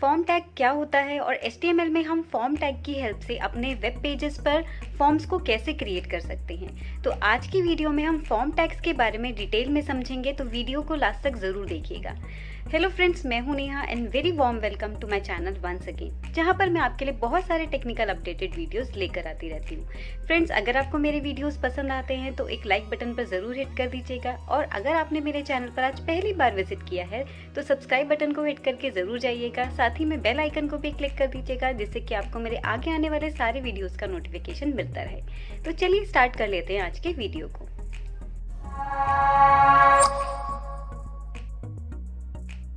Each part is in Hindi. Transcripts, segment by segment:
फॉर्म टैग क्या होता है और HTML में हम फॉर्म टैग की हेल्प से अपने वेब पेजेस पर फॉर्म्स को कैसे क्रिएट कर सकते हैं। तो आज की वीडियो में हम फॉर्म टैग्स के बारे में डिटेल में समझेंगे, तो वीडियो को लास्ट तक ज़रूर देखिएगा। हेलो फ्रेंड्स, मैं हूं Neha and very warm welcome to my channel once again, जहां पर मैं आपके लिए बहुत सारे टेक्निकल अपडेटेड वीडियोस लेकर आती रहती हूं। फ्रेंड्स, अगर आपको मेरे वीडियोस पसंद आते हैं तो एक लाइक बटन पर ज़रूर हिट कर दीजिएगा, और अगर आपने मेरे चैनल पर आज पहली बार विजिट किया है तो सब्सक्राइब बटन को हिट करके ज़रूर जाइएगा। साथ ही में बेल आइकन को भी क्लिक कर दीजिएगा, जिससे कि आपको मेरे आगे आने वाले सारे वीडियोस का नोटिफिकेशन मिलता रहे। तो चलिए स्टार्ट कर लेते हैं आज के वीडियो को।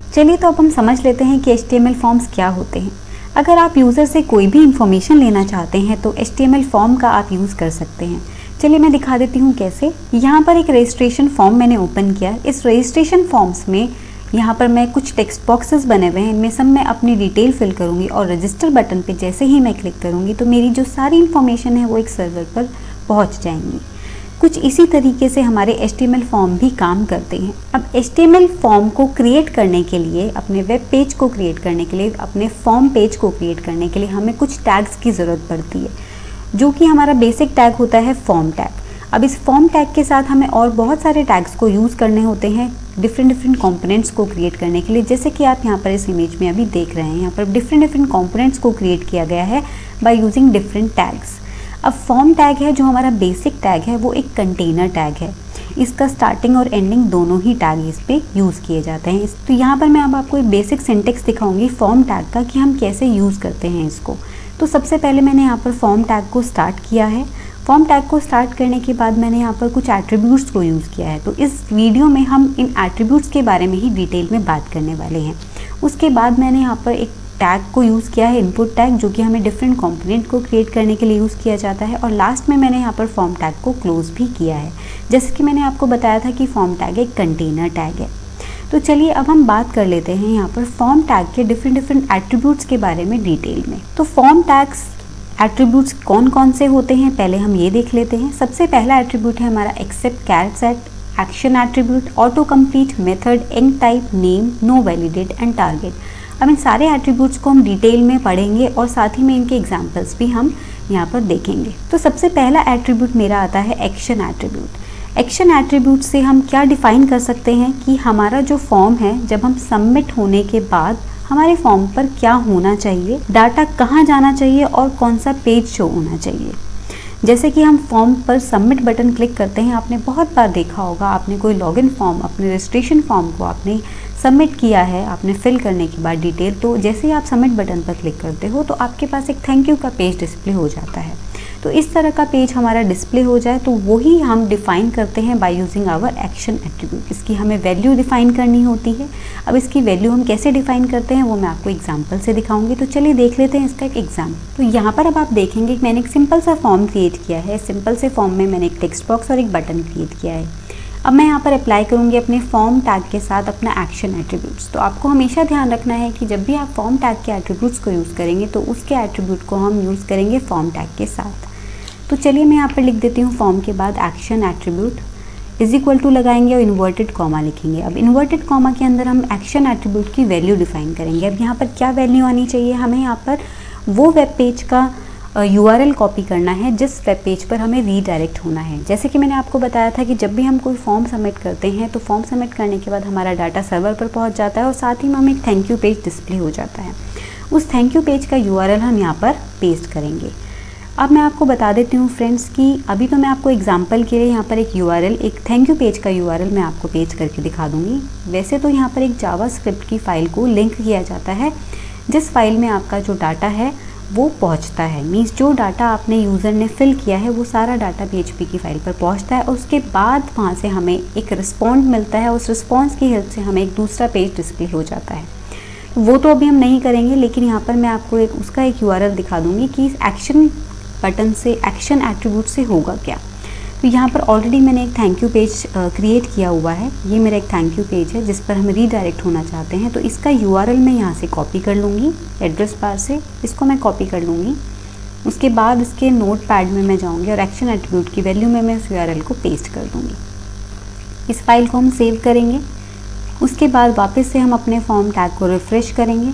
चलिए तो अब हम समझ लेते हैं कि HTML फॉर्म्स क्या होते हैं। अगर आप यूज़र से कोई भी इंफॉर्मेशन लेना चाहते हैं तो HTML फॉर्म का आप यूज़ कर सकते हैं। चलिए मैं दिखा देती हूँ कैसे। यहाँ पर एक रजिस्ट्रेशन फॉर्म मैंने ओपन किया। इस रजिस्ट्रेशन फॉर्म्स में यहाँ पर मैं कुछ टेक्स्ट बॉक्सेस बने हुए हैं, इनमें सब मैं अपनी डिटेल फिल करूँगी और रजिस्टर बटन पे जैसे ही मैं क्लिक करूँगी तो मेरी जो सारी इन्फॉर्मेशन है वो एक सर्वर पर पहुँच जाएंगी। कुछ इसी तरीके से हमारे HTML फॉर्म भी काम करते हैं। अब HTML फॉर्म को क्रिएट करने के लिए, अपने वेब पेज को क्रिएट करने के लिए, अपने फॉर्म पेज को क्रिएट करने के लिए हमें कुछ टैग्स की ज़रूरत पड़ती है, जो कि हमारा बेसिक टैग होता है फॉर्म टैग। अब इस फॉर्म टैग के साथ हमें और बहुत सारे टैग्स को यूज़ करने होते हैं डिफरेंट कंपोनेंट्स को क्रिएट करने के लिए, जैसे कि आप यहाँ पर इस इमेज में अभी देख रहे हैं। यहाँ पर डिफरेंट कंपोनेंट्स को क्रिएट किया गया है बाय यूजिंग डिफरेंट टैग्स। अब फॉर्म टैग है जो हमारा बेसिक टैग है, वो एक कंटेनर टैग है। इसका स्टार्टिंग और एंडिंग दोनों ही टैग इस पे यूज़ किए जाते हैं। तो यहाँ पर मैं अब आपको एक बेसिक सिंटेक्स दिखाऊंगी फॉर्म टैग का कि हम कैसे यूज़ करते हैं इसको। तो सबसे पहले मैंने यहाँ पर फॉर्म टैग को स्टार्ट किया है। फॉर्म टैग को स्टार्ट करने के बाद मैंने यहाँ पर कुछ एट्रीब्यूट्स को यूज़ किया है। तो इस वीडियो में हम इन एट्रीब्यूट्स के बारे में ही डिटेल में बात करने वाले हैं। उसके बाद मैंने यहाँ पर एक टैग को यूज़ किया है, इनपुट टैग, जो कि हमें डिफरेंट कंपोनेंट को क्रिएट करने के लिए यूज़ किया जाता है। और लास्ट में मैंने यहाँ पर फॉर्म टैग को क्लोज भी किया है, जैसे कि मैंने आपको बताया था कि फॉर्म टैग एक कंटेनर टैग है। तो चलिए अब हम बात कर लेते हैं यहाँ पर फॉर्म टैग के डिफरेंट एट्रीब्यूट्स के बारे में डिटेल में। तो फॉर्म टैग्स एट्रीब्यूट्स कौन कौन से होते हैं पहले हम ये देख लेते हैं। सबसे पहला एट्रीब्यूट है हमारा एक्सेप्ट कैरेट set, action attribute, auto complete, method, and type, name, no validate and target. अब इन सारे एट्रीब्यूट्स को हम डिटेल में पढ़ेंगे और साथ ही में इनके एग्जांपल्स भी हम यहाँ पर देखेंगे। तो सबसे पहला एट्रीब्यूट मेरा आता है एक्शन एट्रीब्यूट। एक्शन एट्रीब्यूट से हम क्या डिफाइन कर सकते हैं कि हमारा जो फॉर्म है, जब हम सबमिट होने के बाद हमारे फॉर्म पर क्या होना चाहिए, डाटा कहाँ जाना चाहिए और कौन सा पेज शो होना चाहिए। जैसे कि हम फॉर्म पर सबमिट बटन क्लिक करते हैं, आपने बहुत बार देखा होगा, आपने कोई लॉगिन फॉर्म, अपने रजिस्ट्रेशन फॉर्म को आपने सबमिट किया है, आपने फिल करने के बाद डिटेल, तो जैसे ही आप सबमिट बटन पर क्लिक करते हो तो आपके पास एक थैंक यू का पेज डिस्प्ले हो जाता है। तो इस तरह का पेज हमारा डिस्प्ले हो जाए तो वही हम डिफ़ाइन करते हैं by using our action attribute. इसकी हमें वैल्यू डिफ़ाइन करनी होती है। अब इसकी वैल्यू हम कैसे डिफ़ाइन करते हैं वो मैं आपको एग्जांपल से दिखाऊंगी। तो चलिए देख लेते हैं इसका एक एग्जाम्पल। तो यहाँ पर अब आप देखेंगे कि मैंने एक सिंपल सा फॉर्म क्रिएट किया है। सिंपल से फॉर्म में मैंने एक टेक्स्ट बॉक्स और एक बटन क्रिएट किया है। अब मैं यहाँ पर अप्लाई करूँगी अपने फॉर्म टैग के साथ अपना एक्शन एट्रीब्यूट्स। तो आपको हमेशा ध्यान रखना है कि जब भी आप फॉर्म टैग के एट्रीब्यूट्स को यूज़ करेंगे तो उसके एट्रीब्यूट को हम यूज़ करेंगे फॉर्म टैग के साथ। तो चलिए मैं यहाँ पर लिख देती हूँ फॉर्म के बाद action attribute is equal to लगाएंगे और इन्वर्टेड कॉमा लिखेंगे। अब इन्वर्टेड कॉमा के अंदर हम एक्शन एट्रीब्यूट की वैल्यू डिफाइन करेंगे। अब यहाँ पर क्या वैल्यू आनी चाहिए, हमें यहाँ पर वो वेब पेज का URL कॉपी करना है जिस वेब पेज पर हमें रीडायरेक्ट होना है। जैसे कि मैंने आपको बताया था कि जब भी हम कोई फॉर्म सबमिट करते हैं तो फॉर्म सबमिट करने के बाद हमारा डाटा सर्वर पर पहुंच जाता है और साथ ही में हमें एक थैंक यू पेज डिस्प्ले हो जाता है। उस थैंक यू पेज का URL हम यहाँ पर पेस्ट करेंगे। अब मैं आपको बता देती हूँ फ्रेंड्स कि अभी तो मैं आपको एग्जांपल के लिए यहाँ पर एक URL, एक थैंक यू पेज का URL मैं आपको पेज करके दिखा दूँगी। वैसे तो यहाँ पर एक जावास्क्रिप्ट की फ़ाइल को लिंक किया जाता है, जिस फाइल में आपका जो डाटा है वो पहुंचता है। मीन्स जो डाटा आपने यूज़र ने फिल किया है वो सारा डाटा PHP की फ़ाइल पर पहुंचता है और उसके बाद वहाँ से हमें एक रिस्पॉन्ड मिलता है। उस रिस्पॉन्स की हेल्प से हमें एक दूसरा पेज डिस्प्ले हो जाता है। वो तो अभी हम नहीं करेंगे, लेकिन यहाँ पर मैं आपको उसका एक URL दिखा दूँगी कि इस एक्शन बटन से, एक्शन एट्रीब्यूट से होगा क्या। तो यहाँ पर ऑलरेडी मैंने एक थैंक यू पेज क्रिएट किया हुआ है। ये मेरा एक थैंक यू पेज है जिस पर हम रीडायरेक्ट होना चाहते हैं। तो इसका URL मैं यहाँ से कॉपी कर लूँगी, एड्रेस बार से इसको मैं कॉपी कर लूँगी। उसके बाद इसके नोट पैड में मैं जाऊँगी और एक्शन एट्रीब्यूट की वैल्यू में मैं उस URL को पेस्ट कर दूँगी। इस फाइल को हम सेव करेंगे। उसके बाद वापस से हम अपने फॉर्म टैग को रिफ़्रेश करेंगे।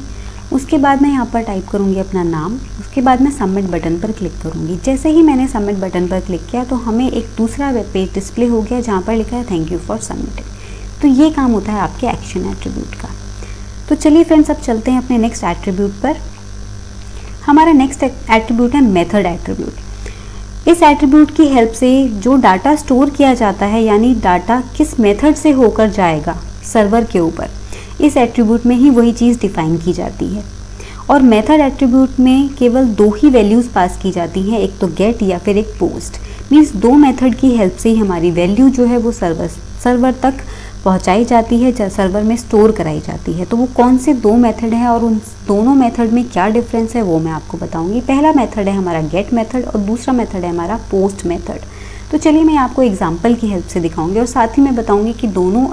उसके बाद मैं यहाँ पर टाइप करूँगी अपना नाम, उसके बाद मैं सबमिट बटन पर क्लिक करूँगी। जैसे ही मैंने सबमिट बटन पर क्लिक किया तो हमें एक दूसरा वेब पेज डिस्प्ले हो गया जहाँ पर लिखा है थैंक यू फॉर सबमिटिंग। तो ये काम होता है आपके एक्शन एट्रीब्यूट का। तो चलिए फ्रेंड्स, अब चलते हैं अपने नेक्स्ट एट्रीब्यूट पर। हमारा नेक्स्ट एट्रीब्यूट है मेथड एट्रीब्यूट। इस एट्रीब्यूट की हेल्प से जो डाटा स्टोर किया जाता है, यानी डाटा किस मेथड से होकर जाएगा सर्वर के ऊपर, इस एट्रीब्यूट में ही वही चीज़ डिफाइन की जाती है। और मेथड एट्रीब्यूट में केवल 2 ही वैल्यूज़ पास की जाती हैं, एक तो गेट या फिर एक पोस्ट। मीन्स 2 मेथड की हेल्प से ही हमारी वैल्यू जो है वो सर्वर तक पहुंचाई जाती है, सर्वर में स्टोर कराई जाती है। तो वो कौन से 2 मेथड हैं और उन दोनों मेथड में क्या डिफरेंस है वो मैं आपको बताऊंगी। पहला मेथड है हमारा गेट मेथड और दूसरा मेथड है हमारा पोस्ट मेथड। तो चलिए मैं आपको एग्जांपल की हेल्प से दिखाऊंगी और साथ ही मैं बताऊंगी कि दोनों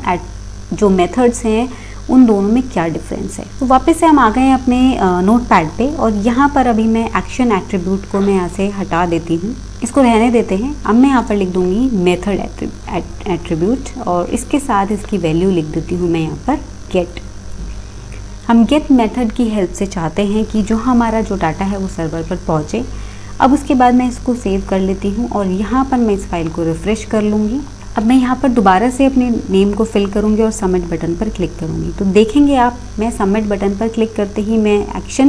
जो मेथड्स हैं उन दोनों में क्या डिफरेंस है। तो वापस से हम आ गए हैं अपने नोटपैड पे और यहाँ पर अभी मैं एक्शन एट्रीब्यूट को मैं यहाँ से हटा देती हूँ, इसको रहने देते हैं। अब मैं यहाँ पर लिख दूँगी मेथड एट्रीब्यूट और इसके साथ इसकी वैल्यू लिख देती हूँ मैं यहाँ पर गेट। हम गेट मेथड की हेल्प से चाहते हैं कि जो हमारा जो डाटा है वो सर्वर पर पहुँचे। अब उसके बाद मैं इसको सेव कर लेती हूँ और यहाँ पर मैं इस फाइल को रिफ़्रेश कर लूँगी। अब मैं यहाँ पर दोबारा से अपने नेम को फिल करूँगी और सबमिट बटन पर क्लिक करूँगी। तो देखेंगे आप, मैं सबमिट बटन पर क्लिक करते ही मैं एक्शन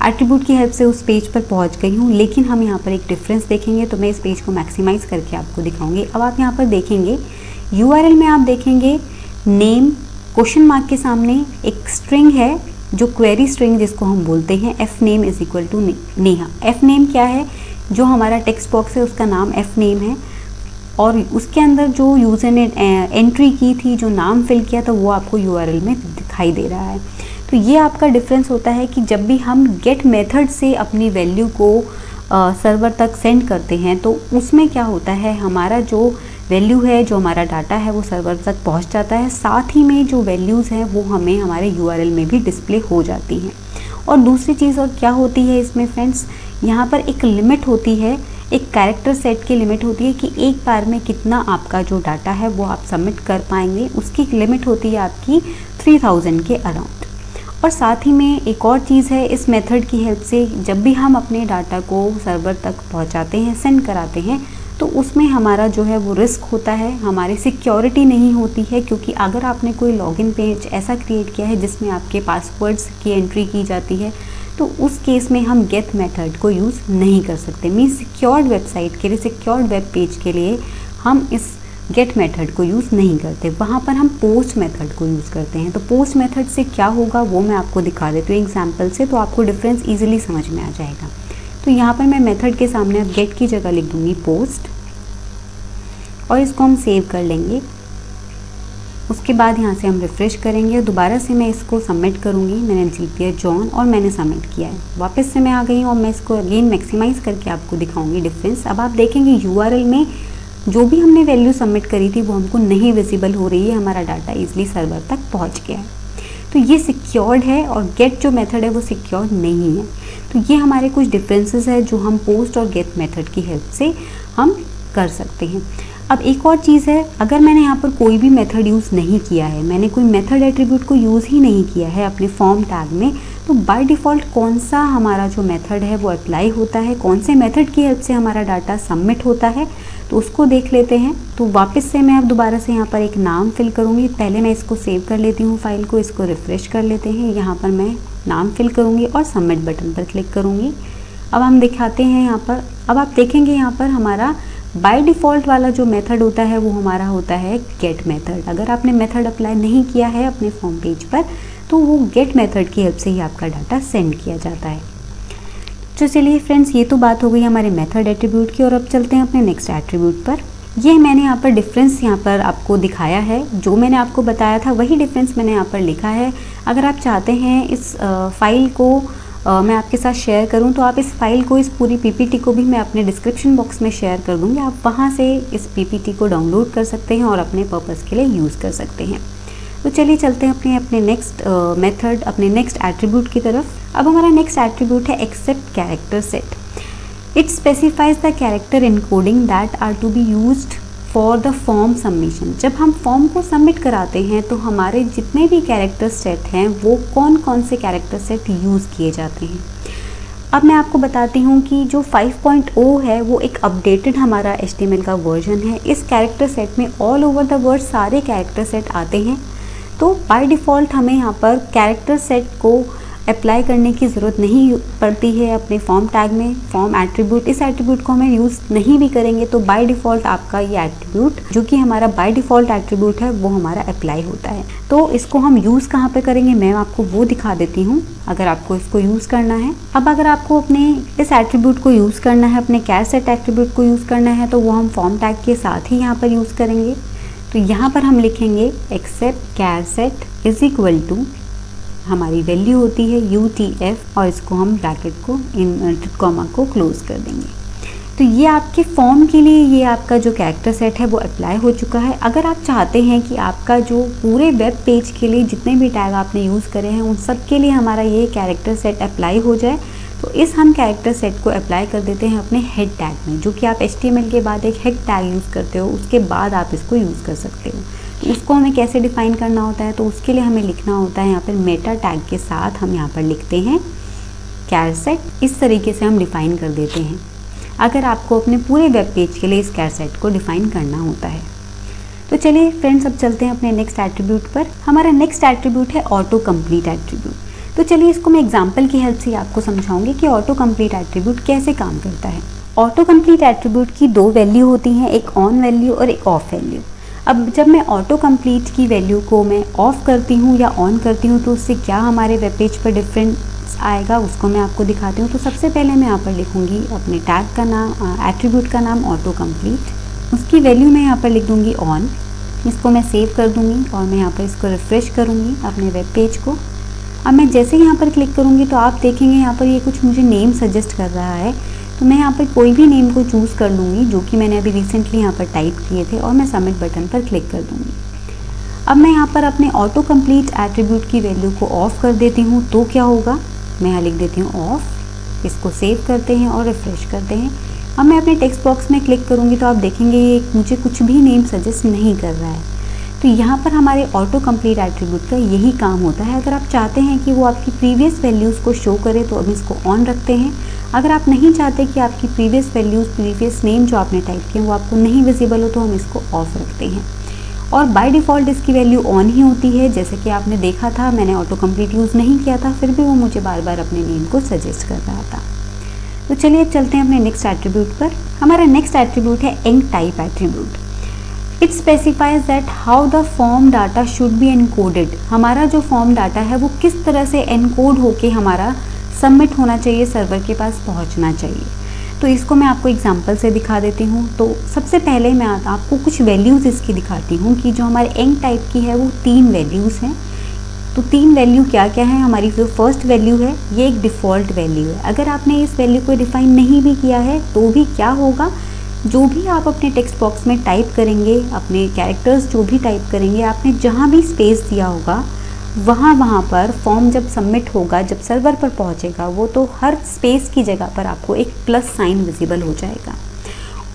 एट्रीब्यूट की हेल्प से उस पेज पर पहुँच गई हूँ। लेकिन हम यहाँ पर एक डिफरेंस देखेंगे, तो मैं इस पेज को मैक्सिमाइज़ करके आपको दिखाऊँगी। अब आप यहाँ पर देखेंगे URL में आप देखेंगे नेम क्वेश्चन मार्क के सामने एक स्ट्रिंग है, जो क्वेरी स्ट्रिंग जिसको हम बोलते हैं fname = नेहा। fname क्या है? जो हमारा टेक्स्ट बॉक्स है उसका नाम fname है और उसके अंदर जो यूज़र ने एंट्री की थी, जो नाम फिल किया था, वो आपको URL में दिखाई दे रहा है। तो ये आपका डिफरेंस होता है कि जब भी हम गेट मेथड से अपनी वैल्यू को सर्वर तक सेंड करते हैं तो उसमें क्या होता है, हमारा जो वैल्यू है, जो हमारा डाटा है वो सर्वर तक पहुंच जाता है। साथ ही में जो वैल्यूज़ हैं वो हमें हमारे URL में भी डिस्प्ले हो जाती हैं। और दूसरी चीज़ और क्या होती है इसमें फ्रेंड्स, यहाँ पर एक लिमिट होती है, एक कैरेक्टर सेट की लिमिट होती है कि एक बार में कितना आपका जो डाटा है वो आप सबमिट कर पाएंगे। उसकी लिमिट होती है आपकी 3000 के अराउंड। और साथ ही में एक और चीज़ है, इस मेथड की हेल्प से जब भी हम अपने डाटा को सर्वर तक पहुंचाते हैं, सेंड कराते हैं, तो उसमें हमारा जो है वो रिस्क होता है, हमारी सिक्योरिटी नहीं होती है। क्योंकि अगर आपने कोई लॉगिन पेज ऐसा क्रिएट किया है जिसमें आपके पासवर्ड्स की एंट्री की जाती है, तो उस केस में हम गेट मेथड को यूज़ नहीं कर सकते। मीन्स सिक्योर्ड वेबसाइट के लिए, सिक्योर्ड वेब पेज के लिए हम इस गेट मेथड को यूज़ नहीं करते, वहाँ पर हम पोस्ट मेथड को यूज़ करते हैं। तो पोस्ट मेथड से क्या होगा वो मैं आपको दिखा देती हूँ एग्जाम्पल से, तो आपको डिफरेंस ईजिली समझ में आ जाएगा। तो यहाँ पर मैं मेथड के सामने अब गेट की जगह लिख दूँगी पोस्ट और इसको हम सेव कर लेंगे। उसके बाद यहाँ से हम रिफ़्रेश करेंगे और दोबारा से मैं इसको सबमिट करूँगी। मैंने लिख दिया जॉन और मैंने सबमिट किया है। वापस से मैं आ गई हूँ और मैं इसको अगेन मैक्सिमाइज़ करके आपको दिखाऊंगी डिफरेंस। अब आप देखेंगे URL में जो भी हमने वैल्यू सबमिट करी थी वो हमको नहीं विजिबल हो रही है, हमारा डाटा ईजिली सर्वर तक पहुँच गया है। तो ये सिक्योर्ड है और गेट जो मेथड है वो सिक्योर्ड नहीं है। तो ये हमारे कुछ डिफरेंसेस है जो हम पोस्ट और गेट मेथड की हेल्प से हम कर सकते हैं। अब एक और चीज़ है, अगर मैंने यहाँ पर कोई भी मेथड यूज़ नहीं किया है, मैंने कोई मेथड एट्रीब्यूट को यूज़ ही नहीं किया है अपने फॉर्म टैग में, तो बाय डिफ़ॉल्ट कौन सा हमारा जो मेथड है वो अप्लाई होता है, कौन से मेथड की हेल्प से हमारा डाटा सबमिट होता है, तो उसको देख लेते हैं। तो वापस से मैं अब दोबारा से यहाँ पर एक नाम फिल करूँगी। पहले मैं इसको सेव कर लेती हूँ फाइल को, इसको रिफ़्रेश कर लेते हैं। यहाँ पर मैं नाम फिल करूँगी और सबमिट बटन पर क्लिक करूँगी। अब हम दिखाते हैं यहाँ पर, अब आप देखेंगे यहाँ पर हमारा बाय डिफ़ॉल्ट वाला जो मेथड होता है वो हमारा होता है गेट मेथड। अगर आपने मेथड अप्लाई नहीं किया है अपने फॉर्म पेज पर तो वो गेट मेथड की हेल्प से ही आपका डाटा सेंड किया जाता है। तो चलिए फ्रेंड्स, ये तो बात हो गई हमारे मेथड एट्रीब्यूट की और अब चलते हैं अपने नेक्स्ट एट्रीब्यूट पर। ये मैंने यहाँ पर डिफरेंस यहाँ पर आपको दिखाया है, जो मैंने आपको बताया था वही डिफरेंस मैंने यहाँ पर लिखा है। अगर आप चाहते हैं इस फाइल को मैं आपके साथ शेयर करूं तो आप इस फाइल को, इस पूरी पीपीटी को भी मैं अपने डिस्क्रिप्शन बॉक्स में शेयर कर दूंगी। आप वहां से इस पीपीटी को डाउनलोड कर सकते हैं और अपने पर्पस के लिए यूज़ कर सकते हैं। तो चलिए चलते हैं अपने नेक्स्ट मेथड, अपने नेक्स्ट एट्रीब्यूट की तरफ। अब हमारा नेक्स्ट एट्रीब्यूट है accept character set. It specifies the character encoding that are to be used for the form submission, जब हम फॉर्म को सबमिट कराते हैं तो हमारे जितने भी कैरेक्टर सेट हैं वो कौन कौन से कैरेक्टर सेट यूज़ किए जाते हैं। अब मैं आपको बताती हूँ कि जो 5.0 है वो एक अपडेटेड हमारा HTML का वर्जन है। इस कैरेक्टर सेट में ऑल ओवर द वर्ल्ड सारे कैरेक्टर सेट आते हैं। तो बाय डिफ़ॉल्ट हमें यहाँ पर कैरेक्टर सेट को अप्लाई करने की ज़रूरत नहीं पड़ती है अपने फॉर्म टैग में। फॉर्म एट्रीब्यूट, इस एट्रीब्यूट को हमें यूज़ नहीं भी करेंगे तो बाय डिफ़ॉल्ट आपका ये एट्रीब्यूट जो कि हमारा बाय डिफ़ॉल्ट एट्रीब्यूट है वो हमारा अप्लाई होता है। तो इसको हम यूज़ कहाँ पे करेंगे मैं आपको वो दिखा देती हूँ अगर आपको इसको यूज़ करना है। अब अगर आपको अपने इस एट्रीब्यूट को यूज़ करना है, अपने कैर सेट एट्रीब्यूट को यूज़ करना है तो वो हम फॉर्म टैग के साथ ही यहाँ पर यूज़ करेंगे। तो यहाँ पर हम लिखेंगे accept char set is equal to, हमारी वैल्यू होती है UTF और इसको हम ब्रैकेट को इन्वर्टेड कॉमा को क्लोज कर देंगे। तो ये आपके फॉर्म के लिए ये आपका जो कैरेक्टर सेट है वो अप्लाई हो चुका है। अगर आप चाहते हैं कि आपका जो पूरे वेब पेज के लिए जितने भी टैग आपने यूज़ करे हैं उन सब के लिए हमारा ये कैरेक्टर सेट अप्लाई हो जाए तो इस हम कैरेक्टर सेट को अप्लाई कर देते हैं अपने हेड टैग में, जो कि आप HTML के बाद एक हेड टैग यूज़ करते हो उसके बाद आप इसको यूज़ कर सकते हो। तो उसको हमें कैसे डिफ़ाइन करना होता है, तो उसके लिए हमें लिखना होता है यहाँ पर मेटा टैग के साथ हम यहाँ पर लिखते हैं कैर सेट। इस तरीके से हम डिफ़ाइन कर देते हैं अगर आपको अपने पूरे वेब पेज के लिए इस कैर सेट को डिफ़ाइन करना होता है। तो चलिए फ्रेंड्स अब चलते हैं अपने नेक्स्ट एट्रीब्यूट पर। हमारा नेक्स्ट एट्रीब्यूट है ऑटो कंप्लीट एट्रीब्यूट। तो चलिए इसको मैं एग्जांपल की हेल्प से आपको समझाऊंगी कि ऑटो कंप्लीट एट्रीब्यूट कैसे काम करता है। ऑटो कंप्लीट एट्रीब्यूट की दो वैल्यू होती हैं, एक ऑन वैल्यू और एक ऑफ वैल्यू। अब जब मैं ऑटो कंप्लीट की वैल्यू को मैं ऑफ करती हूँ या ऑन करती हूँ तो उससे क्या हमारे वेब पेज पर डिफरेंस आएगा उसको मैं आपको दिखाती हूँ। तो सबसे पहले मैं यहाँ पर लिखूँगी अपने टैग का नाम, एट्रीब्यूट का नाम ऑटो कंप्लीट, उसकी वैल्यू मैं यहाँ पर लिख दूँगी ऑन। इसको मैं सेव कर दूँगी और मैं यहाँ पर इसको रिफ़्रेश करूँगी अपने वेब पेज को। अब मैं जैसे यहाँ पर क्लिक करूँगी तो आप देखेंगे यहाँ पर ये कुछ मुझे नेम सजेस्ट कर रहा है। तो मैं यहाँ पर कोई भी नेम को चूज़ कर लूँगी जो कि मैंने अभी रिसेंटली यहाँ पर टाइप किए थे और मैं सबमिट बटन पर क्लिक कर दूँगी। अब मैं यहाँ पर अपने ऑटो कंप्लीट एट्रीब्यूट की वैल्यू को ऑफ़ कर देती हूँ तो क्या होगा, मैं यहाँ लिख देती हूँ ऑफ़। इसको सेव करते हैं और रिफ़्रेश करते हैं। अब मैं अपने टेक्स्ट बॉक्स में क्लिक करूँगी तो आप देखेंगे ये मुझे कुछ भी नेम सजेस्ट नहीं कर रहा है। तो यहाँ पर हमारे ऑटो कंप्लीट एट्रीब्यूट का यही काम होता है। अगर आप चाहते हैं कि वो आपकी प्रीवियस वैल्यूज़ को शो करे तो हम इसको ऑन रखते हैं। अगर आप नहीं चाहते कि आपकी प्रीवियस वैल्यूज़, प्रीवियस नेम जो आपने टाइप किए वो आपको नहीं विजिबल हो तो हम इसको ऑफ रखते हैं। और बाय डिफ़ॉल्ट इसकी वैल्यू ऑन ही होती है। जैसे कि आपने देखा था मैंने ऑटो कंप्लीट यूज़ नहीं किया था फिर भी वो मुझे बार बार अपने नेम को सजेस्ट कर रहा था। तो चलिए अब चलते हैं अपने नेक्स्ट एट्रीब्यूट पर। हमारा नेक्स्ट एट्रीब्यूट है and type attribute. It specifies that how the form data should be encoded. हमारा जो फॉर्म डाटा है वो किस तरह से एनकोड होके हमारा सबमिट होना चाहिए, सर्वर के पास पहुंचना चाहिए। तो इसको मैं आपको एग्जांपल से दिखा देती हूँ। तो सबसे पहले मैं आपको कुछ वैल्यूज़ इसकी दिखाती हूँ कि जो हमारे एंड टाइप की है वो 3 वैल्यूज़ हैं। तो 3 वैल्यू क्या क्या है, हमारी जो फर्स्ट वैल्यू है ये एक डिफ़ॉल्ट वैल्यू है। अगर आपने इस वैल्यू को डिफ़ाइन नहीं भी किया है तो भी क्या होगा, जो भी आप अपने टेक्स्ट बॉक्स में टाइप करेंगे, अपने कैरेक्टर्स जो भी टाइप करेंगे, आपने जहाँ भी स्पेस दिया होगा वहाँ पर फॉर्म जब सबमिट होगा, जब सर्वर पर पहुँचेगा वो तो हर स्पेस की जगह पर आपको एक प्लस साइन विजिबल हो जाएगा।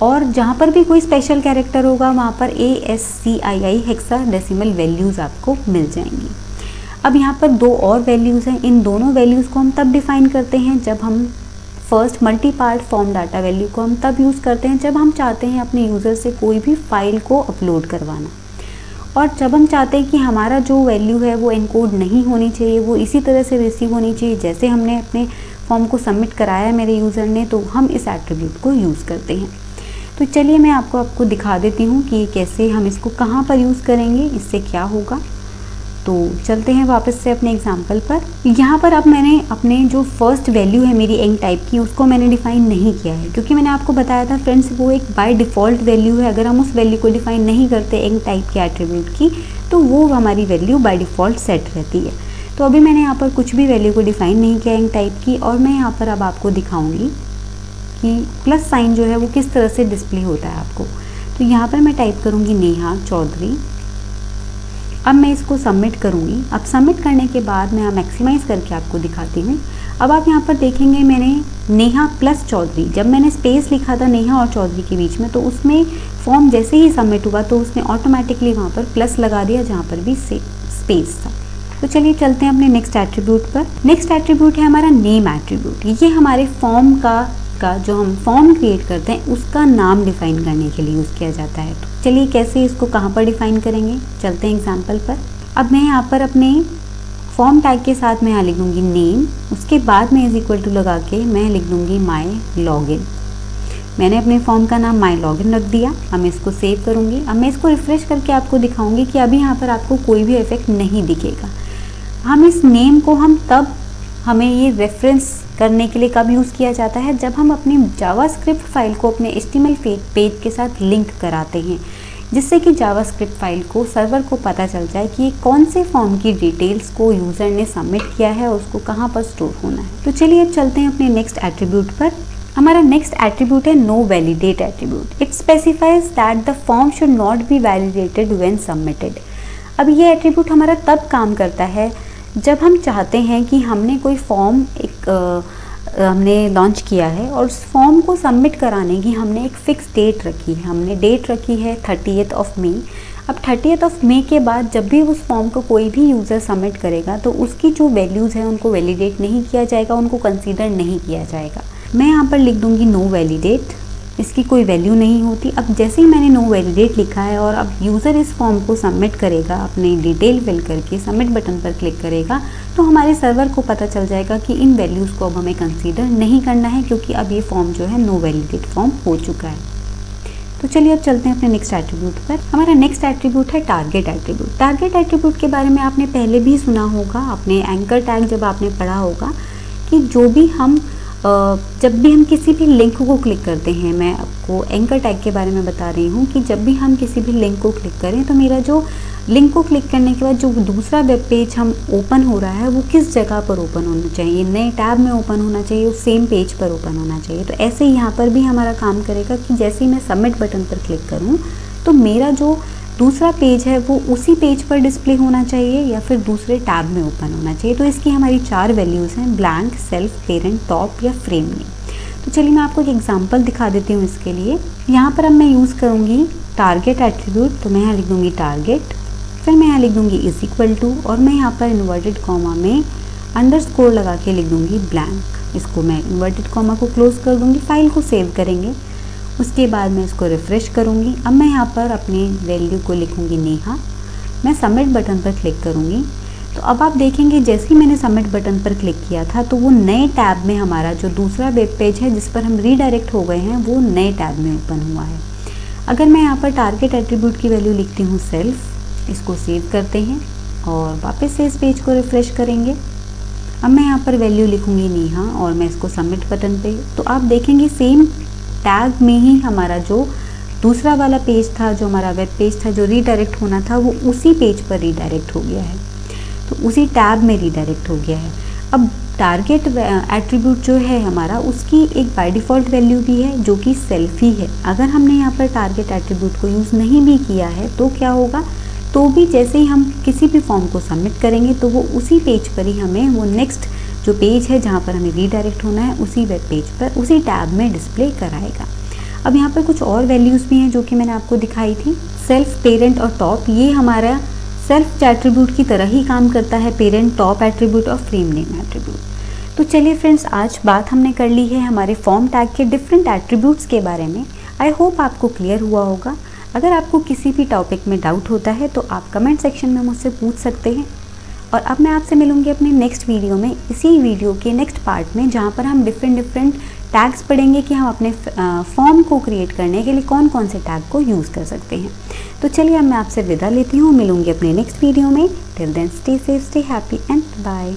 और जहाँ पर भी कोई स्पेशल कैरेक्टर होगा वहाँ पर ASCII हेक्साडेसिमल वैल्यूज़ आपको मिल जाएंगी। अब यहाँ पर 2 और वैल्यूज़ हैं। इन दोनों वैल्यूज़ को हम तब डिफ़ाइन करते हैं जब हम first multi part form data value को हम तब यूज़ करते हैं जब हम चाहते हैं अपने यूज़र से कोई भी फाइल को अपलोड करवाना, और जब हम चाहते हैं कि हमारा जो वैल्यू है वो एनकोड नहीं होनी चाहिए, वो इसी तरह से रिसीव होनी चाहिए जैसे हमने अपने फॉर्म को सबमिट कराया मेरे यूज़र ने, तो हम इस एट्रीब्यूट को यूज़ करते हैं। तो चलिए मैं आपको दिखा देती हूँ कि कैसे हम इसको कहाँ पर यूज़ करेंगे, इससे क्या होगा। तो चलते हैं वापस से अपने एग्जाम्पल पर। यहाँ पर अब मैंने अपने जो फर्स्ट वैल्यू है मेरी एंड टाइप की उसको मैंने डिफ़ाइन नहीं किया है, क्योंकि मैंने आपको बताया था फ्रेंड्स वो एक बाय डिफ़ॉल्ट वैल्यू है। अगर हम उस वैल्यू को डिफ़ाइन नहीं करते एंड टाइप के एट्रीब्यूट की तो वो हमारी वैल्यू बाय डिफ़ॉल्ट सेट रहती है। तो अभी मैंने यहाँ पर कुछ भी वैल्यू को डिफ़ाइन नहीं किया एंड टाइप की, और मैं यहाँ पर अब आपको दिखाऊँगी कि प्लस साइन जो है वो किस तरह से डिस्प्ले होता है आपको। तो यहाँ पर मैं टाइप करूँगी नेहा चौधरी। अब मैं इसको सबमिट करूँगी। अब सबमिट करने के बाद मैं मैक्सिमाइज़ करके आपको दिखाती हूँ। अब आप यहाँ पर देखेंगे मैंने नेहा प्लस चौधरी, जब मैंने स्पेस लिखा था नेहा और चौधरी के बीच में तो उसमें फॉर्म जैसे ही सबमिट हुआ तो उसने ऑटोमेटिकली वहाँ पर प्लस लगा दिया जहाँ पर भी स्पेस था। तो चलिए चलते हैं अपने नेक्स्ट एट्रीब्यूट पर। नेक्स्ट एट्रीब्यूट है हमारा नेम एट्रीब्यूट। ये हमारे फॉर्म का जो हम फॉर्म क्रिएट करते हैं उसका नाम डिफाइन करने के लिए यूज़ किया जाता है। तो चलिए कैसे इसको कहाँ पर डिफाइन करेंगे, चलते हैं एग्जाम्पल पर। अब मैं यहाँ पर अपने फॉर्म टैग के साथ मैं यहाँ लिख दूँगी नेम, उसके बाद मैं = लगा के मैं लिख दूँगी माई लॉगिन। मैंने अपने फॉर्म का नाम माई लॉगिन रख दिया। अब मैं इसको सेव करूँगी। अब मैं इसको रिफ़्रेश करके आपको दिखाऊँगी कि अभी यहाँ पर आपको कोई भी इफेक्ट नहीं दिखेगा। हम इस नेम को हमें ये रेफरेंस करने के लिए कब यूज़ किया जाता है, जब हम अपनी जावास्क्रिप्ट फाइल को अपने HTML पेज के साथ लिंक कराते हैं, जिससे कि जावास्क्रिप्ट फाइल को सर्वर को पता चल जाए कि ये कौन से फॉर्म की डिटेल्स को यूज़र ने सबमिट किया है और उसको कहाँ पर स्टोर होना है। तो चलिए अब चलते हैं अपने नेक्स्ट एट्रीब्यूट पर। हमारा नेक्स्ट एट्रीब्यूट है no validate attribute. It specifies that the form should not be validated when submitted. अब ये एट्रीब्यूट हमारा तब काम करता है जब हम चाहते हैं कि हमने कोई फॉर्म हमने लॉन्च किया है और उस फॉर्म को सबमिट कराने की हमने एक फ़िक्स डेट रखी है। हमने डेट रखी है 30 मई। अब 30 मई के बाद जब भी उस फॉर्म को कोई भी यूज़र सबमिट करेगा तो उसकी जो वैल्यूज़ हैं उनको वैलिडेट नहीं किया जाएगा, उनको कंसीडर नहीं किया जाएगा। मैं यहाँ पर लिख दूँगी नो वैलिडेट, इसकी कोई वैल्यू नहीं होती। अब जैसे ही मैंने नो वैलिडेट लिखा है और अब यूज़र इस फॉर्म को सबमिट करेगा, अपनी डिटेल फिल करके सबमिट बटन पर क्लिक करेगा, तो हमारे सर्वर को पता चल जाएगा कि इन वैल्यूज़ को अब हमें कंसीडर नहीं करना है, क्योंकि अब ये फॉर्म जो है नो वैलिडेट फॉर्म हो चुका है। तो चलिए अब चलते हैं अपने नेक्स्ट एट्रीब्यूट पर। हमारा नेक्स्ट एट्रीब्यूट है टारगेट एट्रीब्यूट। टारगेट एट्रीब्यूट के बारे में आपने पहले भी सुना होगा, अपने एंकर टैग जब आपने पढ़ा होगा कि जब भी हम किसी भी लिंक को क्लिक करते हैं, मैं आपको एंकर टैग के बारे में बता रही हूँ कि जब भी हम किसी भी लिंक को क्लिक करें तो मेरा जो लिंक को क्लिक करने के बाद जो दूसरा वेब पेज हम ओपन हो रहा है वो किस जगह पर ओपन होना चाहिए, नए टैब में ओपन होना चाहिए, उस सेम पेज पर ओपन होना चाहिए। तो ऐसे ही यहाँ पर भी हमारा काम करेगा कि जैसे ही मैं सबमिट बटन पर क्लिक करूँ तो मेरा जो दूसरा पेज है वो उसी पेज पर डिस्प्ले होना चाहिए या फिर दूसरे टैब में ओपन होना चाहिए। तो इसकी हमारी 4 वैल्यूज़ हैं, ब्लैंक, सेल्फ, पेरेंट, टॉप या फ्रेम नेम। तो चलिए मैं आपको एक एग्जांपल दिखा देती हूँ इसके लिए। यहाँ पर अब मैं यूज़ करूँगी टारगेट एट्रीब्यूट। तो मैं यहाँ लिख दूँगी टारगेट, फिर मैं यहाँ लिख दूँगी = और मैं यहाँ पर इन्वर्टेड कॉमा में अंडरस्कोर लगा के लिख दूँगी ब्लैंक। इसको मैं इन्वर्टेड कॉमा को क्लोज कर दूँगी। फाइल को सेव करेंगे, उसके बाद मैं इसको रिफ़्रेश करूँगी। अब मैं यहाँ पर अपनी वैल्यू को लिखूँगी नेहा। मैं सबमिट बटन पर क्लिक करूँगी। तो अब आप देखेंगे जैसे ही मैंने सबमिट बटन पर क्लिक किया था तो वो नए टैब में हमारा जो दूसरा वेब पेज है जिस पर हम रीडायरेक्ट हो गए हैं वो नए टैब में ओपन हुआ है। अगर मैं यहाँ पर टारगेट एट्रीब्यूट की वैल्यू लिखती हूँ सेल्फ, इसको सेव करते हैं और वापस से इस पेज को रिफ़्रेश करेंगे। अब मैं यहाँ पर वैल्यू लिखूँगी नेहा और मैं इसको सबमिट बटन पे, तो आप देखेंगे सेम टैग में ही हमारा जो दूसरा वाला पेज था, जो हमारा वेब पेज था जो रीडायरेक्ट होना था, वो उसी पेज पर रीडायरेक्ट हो गया है, तो उसी टैब में रीडायरेक्ट हो गया है। अब टारगेट एट्रीब्यूट जो है हमारा, उसकी एक बाय डिफ़ॉल्ट वैल्यू भी है जो कि सेल्फ ही है। अगर हमने यहाँ पर टारगेट एट्रीब्यूट को यूज़ नहीं भी किया है तो क्या होगा, तो भी जैसे ही हम किसी भी फॉर्म को सबमिट करेंगे तो वो उसी पेज पर ही हमें वो नेक्स्ट जो पेज है जहाँ पर हमें रीडायरेक्ट होना है उसी वेब पेज पर उसी टैब में डिस्प्ले कराएगा। अब यहाँ पर कुछ और वैल्यूज़ भी हैं जो कि मैंने आपको दिखाई थी। सेल्फ, पेरेंट और टॉप, ये हमारा सेल्फ एट्रीब्यूट की तरह ही काम करता है, पेरेंट, टॉप एट्रीब्यूट और फ्रेम नेम एट्रीब्यूट। तो चलिए फ्रेंड्स, आज बात हमने कर ली है हमारे फॉर्म टैग के डिफरेंट एट्रीब्यूट्स के बारे में। आई होप आपको क्लियर हुआ होगा। अगर आपको किसी भी टॉपिक में डाउट होता है तो आप कमेंट सेक्शन में मुझसे पूछ सकते हैं। और अब मैं आपसे मिलूँगी अपने नेक्स्ट वीडियो में, इसी वीडियो के नेक्स्ट पार्ट में, जहाँ पर हम डिफरेंट टैग्स पढ़ेंगे कि हम अपने फॉर्म को क्रिएट करने के लिए कौन कौन से टैग को यूज़ कर सकते हैं। तो चलिए अब मैं आपसे विदा लेती हूँ, मिलूँगी अपने नेक्स्ट वीडियो में। Till then stay safe, stay happy and bye.